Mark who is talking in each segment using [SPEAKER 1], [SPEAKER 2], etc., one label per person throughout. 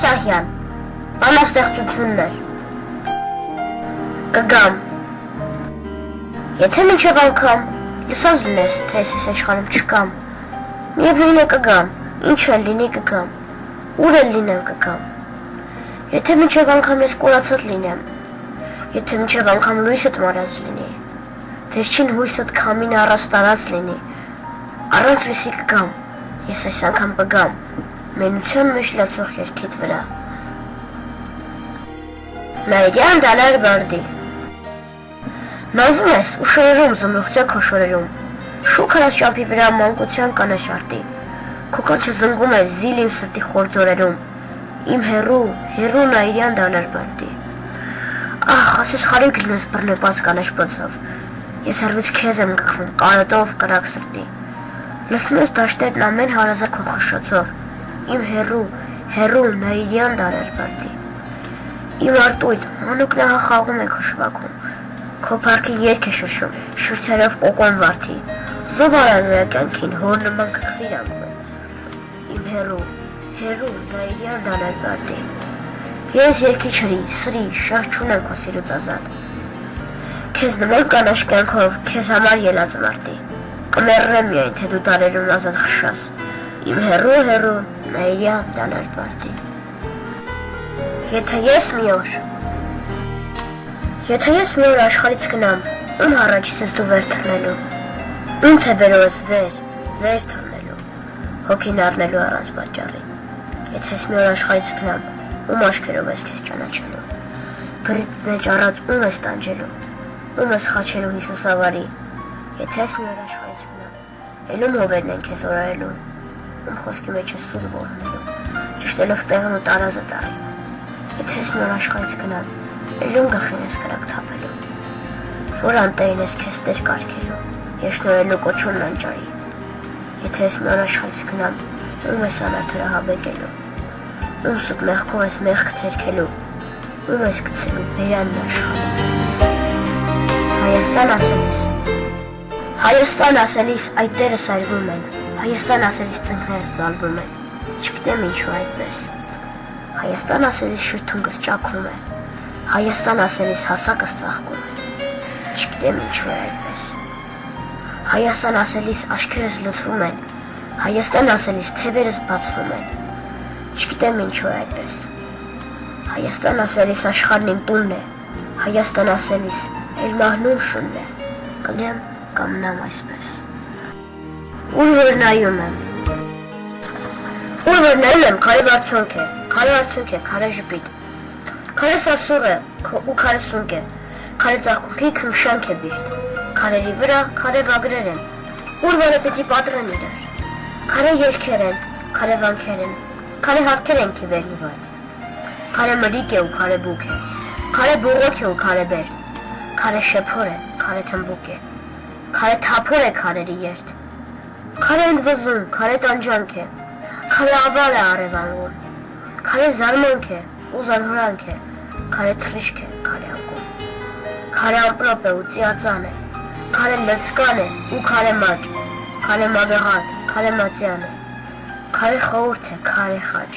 [SPEAKER 1] Ասահյան, բանաստեղծություններ։ Կգամ։ Եթե մինչև անգամ լսած լինես, թե ես աշխարհում չկամ, միևնույն է կգամ, ինչ էլ լինի կգամ, ուր էլ լինեմ կգամ։ Եթե մինչև անգամ ես կորացած լինեմ, եթե մինչև անգամ լույսդ մարած լինի, վերջին հույսդ քամին առած տարած լինի, առանց լույսի կգամ, ես այս անգամ կգամ, մենության մեջ լացող երգիդ վրա։ Նաիրյան դալար բարդի։ Նազում ես ու շորերում զմրուղծյա քո շորերում, շուք հրած ճամփի վրա մանկության կանաշարտի, քո կանչը զնգում է զիլ իմ սրտի խորձորերում, իմ հերու Նաիրյան դալար բարդի։ Ահ, ասես խարույկ լինես բռնեպած կանաչպոցով, ես հեռվից քեզ եմ գխվում կարոտով կրակ սրտի, լսում ես դաշտերն ամեն հարազատ քո խշշոցով, իմ հերու Նաիրյան դալար բարդի։ Իմ արտույտ, մանուկ նա խաղում է քո շվաքում, քո փառքի երգ է շշում, շուրթերով կոկոն վարդի, զով արարու է կյանքին, հոր նման կքվիր անգում, իմ հերու Նաիրյան դալար բարդի։ Ես երգի չրի, սրի, շահ չունեմ քո սիրուց ազատ, քեզ նման կանաչ կյանքով, քեզ համար ելած մարտի, կմեռնեմ միայն, թե դու տարերում ազատ խշաս, իմ հերու Նաիրյան դալար բարդի։ Եթե ես մի օր աշխարհից գնամ, ում հառաջից ես դու վեր թռնելու, ում թևերովս վեր թռնելու, հոգին առնելու առանց պատճառի, եթե ես մի օր աշխարհից գնամ, ում աչքերով ես քեզ ճանաչելու, բռիդ մեջ առած ում ես տանջելու, ում ես խաչելու Հիսուս ավարի, եթե ես մի օր աշխարհից գնամ, էլ ում հովերն են քեզ օրայելու, ում խոսքի մեջ ես սուր որհնելու, ճշտելով տեղն ու տարազը տարի, եթե ես մի օր աշխարհից գնամ, էլ ում գլխին ես կրակ թափելու, որ անտեին ես քեզ տեր կարգելու, և շնորհելու կոչումն անճարի, եթե ես մի օր աշխարհից գնամ, ում ես անարդարը հավեկելու, ում սուտ մեղքով ես մեղք թերքելու, ում ես գցելու բերանն աշխարհում։ Հայաստան ասելիս այդ տերը սայրվում են, Հայաստան ասելիս ծնկներս ձալվում են, չգիտեմ ինչու այդպես, Հայաստան ասելիս շրթունքս ճաքում է, Հայաստան ասելիս հասակս ծաղկում է, չգիտեմ ինչու է այդպես, Հայաստան ասելիս աչքերս լցվում են, Հայաստան ասելիս թևերս բացվում են, չգիտեմ ինչու է այդպես, Հայաստան ասելիս աշխարհն իմ տունն է, Հայաստան ասելիս էլ մահնում շունն է, կնեմ կամ նամ այսպես։ Ուր որ նայում եմ, քարե բարձունք է, քարե ժպիտ, քարե սասուր է ու քարե սունկ է, քարե ծաղկունքի քնշանք է բիրտ, քարերի վրա քարե վագրեր են, ուր որը պիտի պատրեն իրար, քարե երգեր են, քարե վանքեր են, քարե հատքեր են քիվերնի վար, քարե մրիկ է ու քարե բուք է, քարե բողոք է ու քարե բեր, քարե շեփոր է, քարե թմբուկ է, քարե թափոր է քարերի երդ, քարե ընդվզում, քարե տանջանք է, քարե ավար է առևանգում, քարե զարմանք է ու զարհուրանք է, քարե թռիչք է, քարե անկում, քարե ամպրոպ է ու ծիածան է, քարե լցկան է ու քարե մաճ, քարե մագաղատ, քարե մածյան է, քարե խորհուրդ է, քարե խաչ,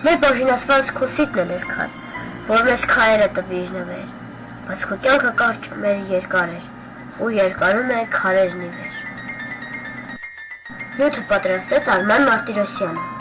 [SPEAKER 1] մեր բաժինասված քո սիտն է ներքար, որ մեզ քարերը տվի իր նվեր, բայց քո կյանքը կարճ մեր երկար էր, ու երկարում է քարերն ի վեր։ Նյութը պատրաստեց Արման Մարտիրոսյանը։